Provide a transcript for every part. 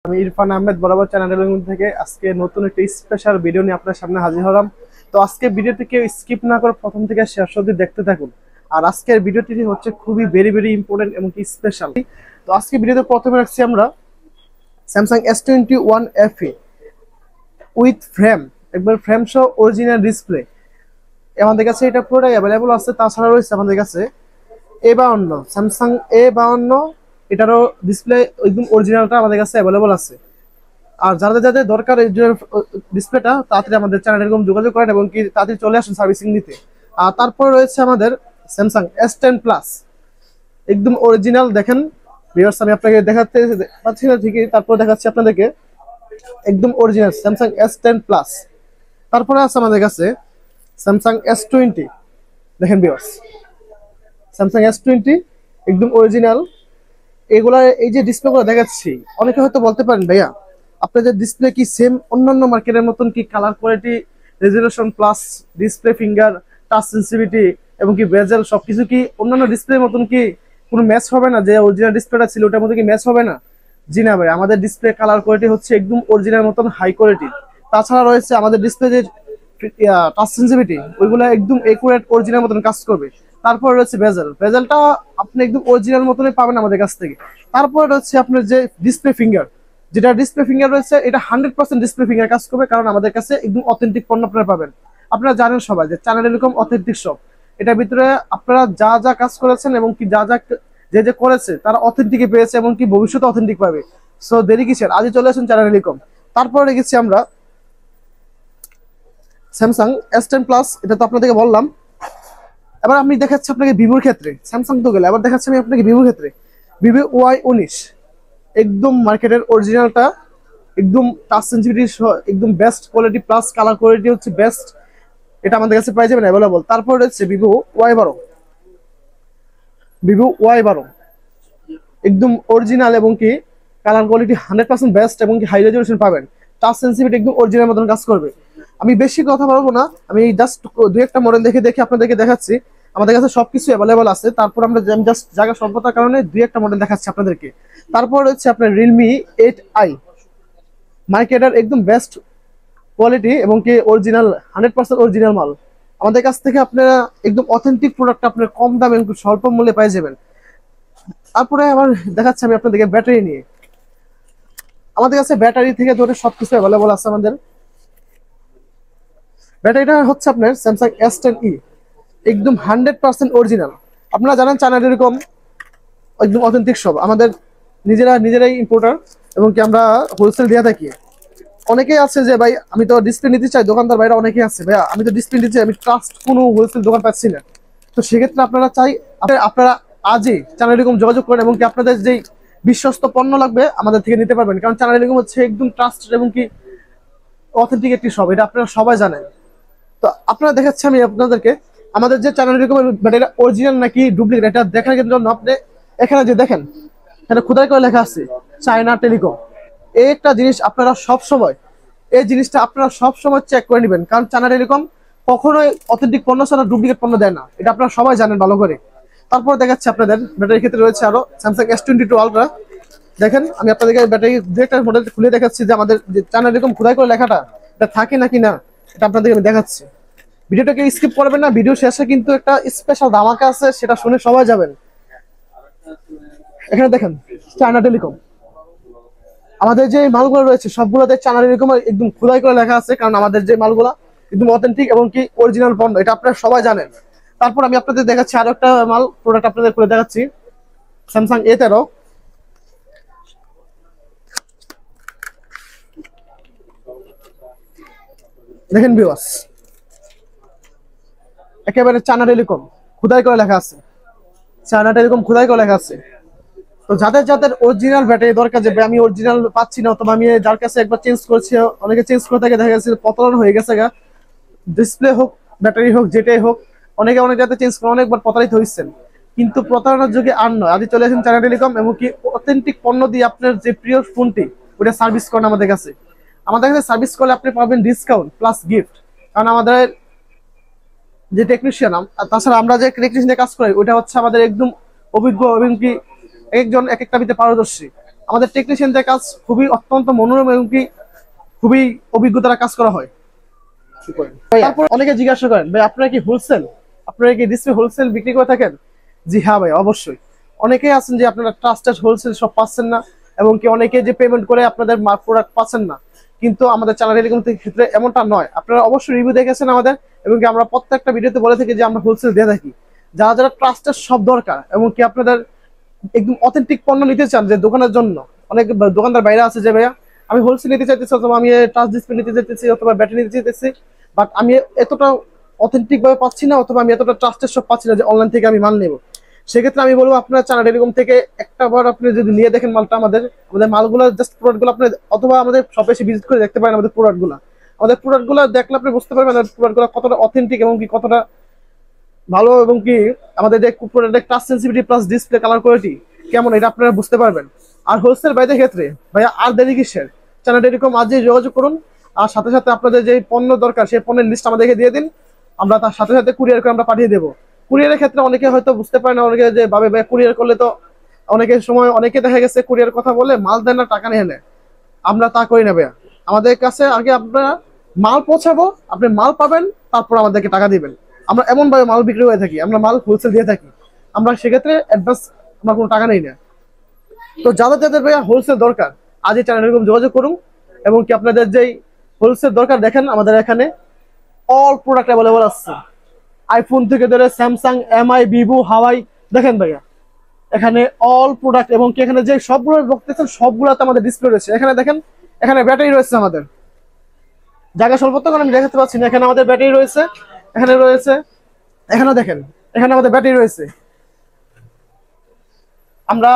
আমি ইরফান আহমেদ বরাবর চ্যানেলের থেকে আজকে নতুন একটা স্পেশাল ভিডিও নিয়ে আপনার সামনে হাজির হলাম। তো আজকে ভিডিওটি কেউ স্কিপ না করে প্রথম থেকে শেষ অবধি দেখতে থাকুন। আর আজকের ভিডিওটি হচ্ছে খুবই ভেরি ভেরি ইম্পর্টেন্ট এবং কি স্পেশাল। তো আজকে ভিডিওতে প্রথমে রাখছি আমরা Samsung S21 FE with frame, একবার ফ্রেম সহ অরিজিনাল ডিসপ্লে। আমাদের কাছে এটা পুরোটাই অ্যাভেলেবল আছে। তাছাড়া রয়েছে আমাদের কাছে A52, স্যামসাং A52, এটারও ডিসপ্লে একদম অরিজিনালটা আমাদের কাছে অ্যাভেলেবল আছে। আর যাদের যাদের দরকার এই ডিসপ্লেটা, তাড়াতাড়ি আমাদের চ্যানেলে এরকম যোগাযোগ করেন এবং কি তাড়াতাড়ি চলে আসুন সার্ভিসিং নিতে। আর তারপর রয়েছে আমাদের স্যামসাং S10 প্লাস, একদম অরিজিনাল। দেখেন ভিউয়ার্স, আমি আপনাকে দেখাতে পাচ্ছি না ঠিকই, তারপর দেখাচ্ছি আপনাদেরকে একদম অরিজিনাল স্যামসাং S10 প্লাস। তারপরে আছে আমাদের কাছে স্যামসাং S20। দেখেন ভিউয়ার্স, স্যামসাং S20 একদম অরিজিনাল। এগুলা এই যে ডিসপ্লেগুলো দেখাচ্ছি, অনেকে হয়তো বলতে পারেন ভাইয়া আপনাদের ডিসপ্লে কি সেম অন্যান্য মার্কেটের মতন কি colour quality, resolution plus display finger, touch sensitivity এবং কি বেজেল সবকিছু কি অন্যান্য ডিসপ্লের মতন কি কোনো ম্যাচ হবে না? যে অরিজিনাল ডিসপ্লেটা ছিল ওটার মধ্যে কি ম্যাচ হবে না? জি না ভাই, আমাদের ডিসপ্লে কালার কোয়ালিটি হচ্ছে একদম অরিজিনাল মতন হাই কোয়ালিটি। তাছাড়া রয়েছে আমাদের ডিসপ্লে যে টাচ সেন্সিটিভিটি, ওইগুলো একদম একুরেট অরিজিনাল মতন কাজ করবে। তারপর রয়েছে বেজেলটা আপনি একদম অরিজিনাল মতনই পাবেন আমাদের কাছ থেকে। তারপর রয়েছে আপনার যে ডিসপ্লে ফিঙ্গার, যেটা ডিসপ্লে ফিঙ্গার রয়েছে এটা 100% ডিসপ্লে ফিঙ্গার কাজ করবে, কারণ আমাদের কাছে একদম অথেন্টিক পণ্য আপনারা পাবেন। আপনারা জানেন সবাই যে চ্যানেল এরকম অথেন্টিক শপ, এটার ভিতরে আপনারা যা যা কাজ করেছেন এবং কি যা যা যে যে করেছে তারা অথেন্টিক পেয়েছে এবং কি ভবিষ্যতে অথেন্টিক পাবে। সো দেরি কিসের, আজই চলে আসুন চ্যানেল এরকম। তারপর রেখেছি আমরা স্যামসাং S10 প্লাস, এটা তো আপনাদেরকে বললাম। এবার আমি দেখাচ্ছি আপনাকে ভিভোর ক্ষেত্রে, স্যামসাং তো গেলে এবার দেখাচ্ছি আমি আপনাকে ভিভোর ক্ষেত্রে ভিভো Y19, একদম মার্কেটের অরিজিনালটা, একদম টাচ সেন্সিটিভিটি একদম best quality plus colour quality হচ্ছে বেস্ট। এটা আমাদের কাছে পাই যাবেন অ্যাভেলেবল। তারপর রয়েছে ভিভো Y12, একদম অরিজিনাল এবং কি কালার কোয়ালিটি 100% বেস্ট এবং কি হাই রেজলিউশন পাবেন। টাচ সেন্সিটিভিটি একদম অরিজিনাল মতন কাজ করবে। আমি বেশি কথা বলবো না, আমি জাস্ট দুই একটা মডেল দেখে দেখে আপনাদেরকে দেখাচ্ছি। আমাদের কাছে সবকিছু অ্যাভেলেবল আছে। তারপর আমরা জাস্ট জায়গা স্বল্পতার কারণে দুই একটা মডেল দেখাচ্ছি আপনাদেরকে। তারপর হচ্ছে আপনার Realme 8i, মার্কেটের একদম বেস্ট কোয়ালিটি এবং কি অরিজিনাল 100% অরিজিনাল মাল। আমাদের কাছ থেকে আপনারা একদম অথেন্টিক প্রোডাক্ট আপনার কম দামে স্বল্প মূল্যে পেয়ে যাবেন। তারপরে আবার দেখাচ্ছি আমি আপনাদেরকে ব্যাটারি নিয়ে। আমাদের কাছে ব্যাটারি থেকে ধরে সবকিছু অ্যাভেলেবল আছে। আমাদের ব্যাটারিটা হচ্ছে আপনার স্যামসাং S10e, একদম 100% অরিজিনাল। আপনারা জানেন চ্যানেল এরকম একদম অথেন্টিক সব আমাদের নিজেরাই ইম্পোর্টার এবং কি আমরা হোলসেল দিয়ে থাকি। অনেকেই আছে যে ভাই আমি তো ডিসপ্লে নিতে চাই, দোকানদার ভাইরা অনেকেই আছে ভাইয়া আমি তো ডিসপ্লে নিতে চাই, আমি ট্রাস্ট কোনো হোলসেল দোকান পাচ্ছি না। তো সেক্ষেত্রে আপনারা আজই চ্যানেল এরকম যোগাযোগ করেন এবং কি আপনাদের যেই বিশ্বস্ত পণ্য লাগবে আমাদের থেকে নিতে পারবেন, কারণ চ্যানেল এরকম হচ্ছে একদম ট্রাস্ট এবং কি অথেন্টিক একটি শপ, এটা আপনারা সবাই জানেন। তো আপনারা দেখাচ্ছি আমি আপনাদেরকে আমাদের যে চ্যানেল এরকম এটা অরিজিনাল নাকি ডুপ্লিকেট এটা দেখার জন্য আপনি এখানে যে দেখেন, এটা খোদাই করে লেখা আছে চায়না টেলিকম। এই একটা জিনিস আপনারা সব সময়, এই জিনিসটা আপনারা সব সময় চেক করে নেবেন, কারণ চায়না টেলিকম কখনোই অথেন্টিক পণ্য ছাড়া ডুপ্লিকেট পণ্য দেয় না, এটা আপনারা সবাই জানেন ভালো করে। তারপর দেখাচ্ছি আপনাদের ব্যাটারির ক্ষেত্রে রয়েছে আরো স্যামসাং S22 আলট্রা। দেখেন আমি আপনাদেরকে ব্যাটারি দু একটা মডেল খুলে দেখাচ্ছি যে আমাদের যে চায়না টেলিকম খোদাই করে লেখাটা এটা থাকে নাকি না, এটা আপনাদেরকে আমি দেখাচ্ছি। ভিডিওটাকে স্কিপ করবেন না, ভিডিও শেষে কিন্তু একটা স্পেশাল ধামাকা আছে, সেটা শুনে সবাই যাবেন। এখানে দেখেন চায়না টেলিকম, আমাদের যে মালগুলো রয়েছে সবগুলোতে চায়না টেলিকম একদম খোদাই করে লেখা আছে, কারণ আমাদের যে মালগুলো একদম অথেন্টিক এবং কি অরিজিনাল পণ্য, এটা আপনারা সবাই জানেন। তারপর আমি আপনাদের দেখাচ্ছি আরো একটা মাল প্রোডাক্ট আপনাদের খুলে দেখাচ্ছি, স্যামসাং A13। দেখেন ভিউয়ার্স, একেবারে চায়না টেলিকম খোদাই করে লেখা আছে, চায়না টেলিকম খোদাই করে লেখা আছে। তো যাদের যাদের অরিজিনাল ব্যাটারি দরকার, যে আমি অরিজিনাল পাচ্ছি না অথবা আমি যার কাছে একবার চেঞ্জ করছি, অনেকে চেঞ্জ করে থাকে দেখা গেছে প্রতারণা হয়ে গেছে গা, ডিসপ্লে হোক ব্যাটারি হোক যেটাই হোক, অনেক যাতে চেঞ্জ করে অনেকবার প্রতারিত হয়েছেন, কিন্তু প্রতারণার যুগে আর নয়, আজ চলে আসেন চায়না টেলিকম এবং কি অথেন্টিক পণ্য দিয়ে আপনার যে প্রিয় ফোনটি ওটা সার্ভিস করেন আমাদের কাছে। আমাদের কাছে সার্ভিস করলে আপনি পাবেন ডিসকাউন্ট প্লাস গিফট, কারণ আমাদের যে টেকনিশিয়ান, তাছাড়া আমরা যে টেকনিশিয়ানে কাজ করি ওটা হচ্ছে আমাদের একদম অভিজ্ঞ এবং কি একজন এক একটা ভিতরে পারদর্শী। আমাদের টেকনিশিয়ানদের কাজ খুবই অত্যন্ত মনোরম এবং কি খুবই অভিজ্ঞতার কাজ করা হয়। তারপর অনেকে জিজ্ঞাসা করেন ভাই আপনারা কি হোলসেল, আপনারা কি ডিসপ্লে হোলসেল বিক্রি করে থাকেন? জি হ্যাঁ ভাই, অবশ্যই। অনেকেই আছেন যে আপনারা ট্রাস্টেড হোলসেল সব পাচ্ছেন না, এবং কি অনেকে যে পেমেন্ট করে আপনাদের প্রোডাক্ট পাচ্ছেন না, কিন্তু আমাদের চ্যানেল টেলিকম ক্ষেত্রে এমনটা নয়। আপনারা অবশ্যই রিভিউ দেখেছেন আমাদের, এবং কি আমরা প্রত্যেকটা ভিডিওতে বলে থাকি যে আমরা হোলসেল দিয়ে থাকি। যারা যারা ট্রাস্টেড সব দরকার এবং কি আপনাদের একদম অথেন্টিক পণ্য নিতে চান যে দোকানের জন্য, অনেক দোকানদার বাইরে আছে যে ভাইয়া আমি হোলসেল নিতে চাইতেছি, অথবা আমি টাচ ডিসপ্লে নিতে চাইতেছি, অথবা ব্যাটারি নিতে চাইতেছি, বাট আমি এতটা অথেন্টিক ভাবে পাচ্ছি না, অথবা আমি এতটা ট্রাস্টেড সব পাচ্ছি না যে অনলাইন থেকে আমি মাল নেব। সেক্ষেত্রে আমি বলবো আপনার চ্যানেল টেলিকম থেকে একটা বার আপনি যদি নিয়ে দেখেন মালটা, আমাদের মালগুলো জাস্ট প্রোডাক্টগুলো আপনি অথবা আমাদের শপে এসে ভিজিট করে দেখতে পারেন। আমাদের প্রোডাক্টগুলো দেখলে আপনি বুঝতে পারবেন আমাদের প্রোডাক্টগুলো কতটা অথেন্টিক এবং কি কতটা ভালো, এবং কি আমাদের যে প্রোডাক্টের touch sensitivity plus display colour quality কেমন, এটা আপনারা বুঝতে পারবেন। আর হোলসেল বাইরের ক্ষেত্রে ভাইয়া আর দেরি কিসের, চ্যানেল টেলিকম আজই যোগাযোগ করুন। আর সাথে সাথে আপনাদের যে পণ্য দরকার সেই পণ্যের লিস্ট আমাদেরকে দিয়ে দিন, আমরা তার সাথে সাথে কুরিয়ার করে আমরা পাঠিয়ে দেবো। কুরিয়ারের ক্ষেত্রে অনেকে হয়তো বুঝতে পারে না, অনেকে যে ভাবে ভাই কুরিয়ার করলে তো অনেকের সময় অনেকে দেখা গেছে কুরিয়ার কথা বলে মাল দেন না, টাকা নিয়ে নেয়। আমরা তা করি না ভাইয়া, আমাদের কাছে আগে আপনারা মাল পৌঁছাবো, আপনি মাল পাবেন, তারপর আমাদেরকে টাকা দিবেন। আমরা এমন ভাবে মাল বিক্রি হয়ে থাকি, আমরা মাল হোলসেল দিয়ে থাকি, আমরা সেক্ষেত্রে অ্যাডভান্স আমরা কোনো টাকা নেই না। তো যাদের যাদের ভাইয়া হোলসেল দরকার আজই চ্যানেল এরকম যোগাযোগ করুন, এবং কি আপনাদের যেই হোলসেল দরকার দেখেন আমাদের এখানে অল প্রোডাক্ট অ্যাভেলেবল আছে, আইফোন থেকে ধরে স্যামসাং, এমআই, ভিভো, হাওয়াই, দেখেন ভাইয়া এখানে অল প্রোডাক্ট। এবং কি এখানে যে সবগুলো দেখতেছেন সবগুলোতে আমাদের ডিসপ্লে রয়েছে। এখানে দেখেন এখানে ব্যাটারি রয়েছে, আমাদের জায়গা স্বল্পতার কারণে আমি দেখাতে পাচ্ছি না, এখানে আমাদের ব্যাটারি রয়েছে, এখানে রয়েছে, এখানে দেখেন এখানে আমাদের ব্যাটারি রয়েছে। আমরা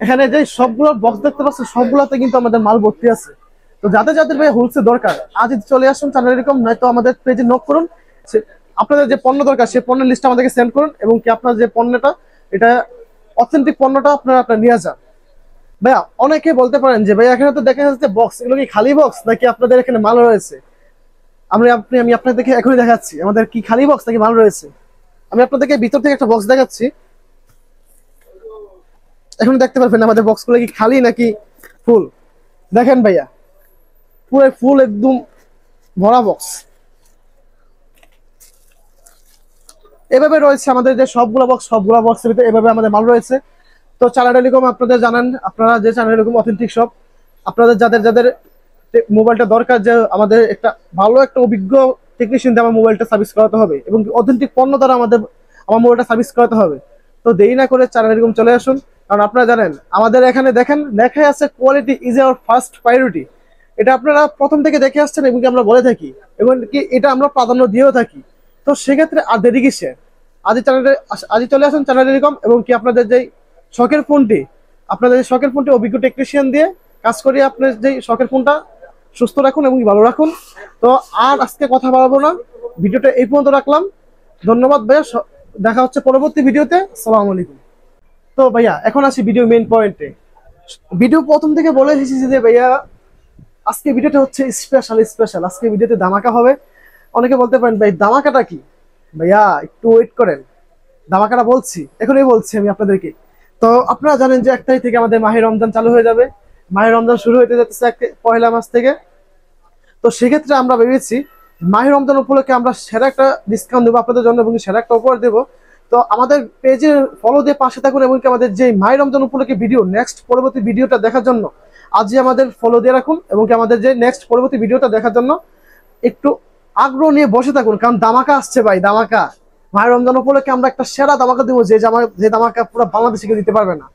এখানে যে সবগুলো বক্স দেখতে পাচ্ছেন সবগুলোতে কিন্তু আমাদের মাল ভর্তি আছে। তো যাদের যাদের ভাই হোলসেল দরকার আজই চলে আসুন চ্যানেল এরকম, নয়তো আমাদের পেজে নক করুন, আপনাদের যে পণ্য দরকার সেই পণ্যের লিস্ট আমাদেরকে সেন্ড করুন, এবং কি আপনার যে পণ্যটা এটা অথেন্টিক পণ্যটা আপনারা নিয়ে যান। ভাইয়া অনেকে বলতে পারেন যে ভাইয়া এখানে তো দেখা যাচ্ছে বক্স, এগুলো কি খালি বক্স নাকি আপনাদের এখানে মাল রয়েছে? আমি আপনাদেরকে এখনই দেখাচ্ছি আমাদের কি খালি বক্স নাকি মাল রয়েছে। আমি আপনাদেরকে ভিতর থেকে একটা বক্স দেখাচ্ছি, এখন দেখতে পারবেন আমাদের বক্সগুলো কি খালি নাকি ফুল। দেখেন ভাইয়া পুরো ফুল একদম ভরা বক্স। এভাবে রয়েছে আমাদের যে সবগুলো বক্সের ভিতরে এভাবে আমাদের মাল রয়েছে। তো চ্যানেল টেলিকম আপনাদের জানেন, আপনারা যে চ্যানেল টেলিকম অথেন্টিক শপ, আপনাদের যাদের যাদের মোবাইলটা দরকার, যে আমাদের একটা ভালো একটা অভিজ্ঞ টেকনিশিয়ান দিয়ে আমার মোবাইলটা সার্ভিস করাতে হবে, এবং অথেন্টিক পণ্য দ্বারা আমার মোবাইলটা সার্ভিস করাতে হবে। তো দেরি না করে চ্যানেল টেলিকম চলে আসুন, কারণ আপনারা জানেন আমাদের এখানে দেখেন লেখাই আছে quality is our first priority. এটা আপনারা প্রথম থেকে দেখে আসছেন, এবং কি আমরা বলে থাকি, এবং কি এটা আমরা প্রাধান্য দিয়েও থাকি। তো সেক্ষেত্রে আর দেরি কিসে, আজই চলে আসুন চ্যানেল টেলিকম, এবং কি আপনাদের যেই শখের ফোনটি, অভিজ্ঞ টেকনিশিয়ান দিয়ে কাজ করিয়ে আপনার যেই শখের ফোনটা সুস্থ রাখুন এবং ভালো রাখুন। তো আর আজকে কথা বলবো না, ভিডিওটা এই পর্যন্ত রাখলাম। ধন্যবাদ ভাইয়া, দেখা হচ্ছে পরবর্তী ভিডিওতে। আসসালামু আলাইকুম। তো ভাইয়া এখন আসি ভিডিও মেইন পয়েন্টে। ভিডিও প্রথম থেকে বলে এসেছি যে ভাইয়া আজকে ভিডিওটা হচ্ছে স্পেশাল, আজকে ভিডিওতে ধামাকা হবে। অনেকে বলতে পারেন ভাই ধামাকাটা কি? ভাইয়া একটু ওয়েট করেন, ধামাকাটা এখনই বলছি আমি আপনাদেরকে। তো আপনারা জানেন যে 1 তারিখ থেকে আমাদের মাহে রমজান চালু হয়ে যাবে, মাহে রমজান শুরু হতে যাচ্ছে পহেলা মাস থেকে। তো সেক্ষেত্রে আমরা ভেবেছি মাহে রমজান উপলক্ষে আমরা সেরা একটা ডিসকাউন্ট দেবো আপনাদের জন্য, এবং সেরা একটা অফার দেবো। তো আমাদের পেজে ফলো দিয়ে পাশে থাকুন, এবং আমাদের যে মাহে রমজান উপলক্ষে ভিডিও নেক্সট পরবর্তী ভিডিওটা দেখার জন্য আজই আমাদের ফলো দিয়ে রাখুন, এবং আমাদের যে নেক্সট পরবর্তী ভিডিওটা দেখার জন্য একটু আগ্রহ নিয়ে বসে থাকুন, কারণ ধামাকা আসছে ভাই, ধামাকা। মাহে রমজান উপলক্ষে আমরা একটা সেরা ধামাকা দেবো, যে ধামাকা পুরো বাংলাদেশে দিতে পারবে না।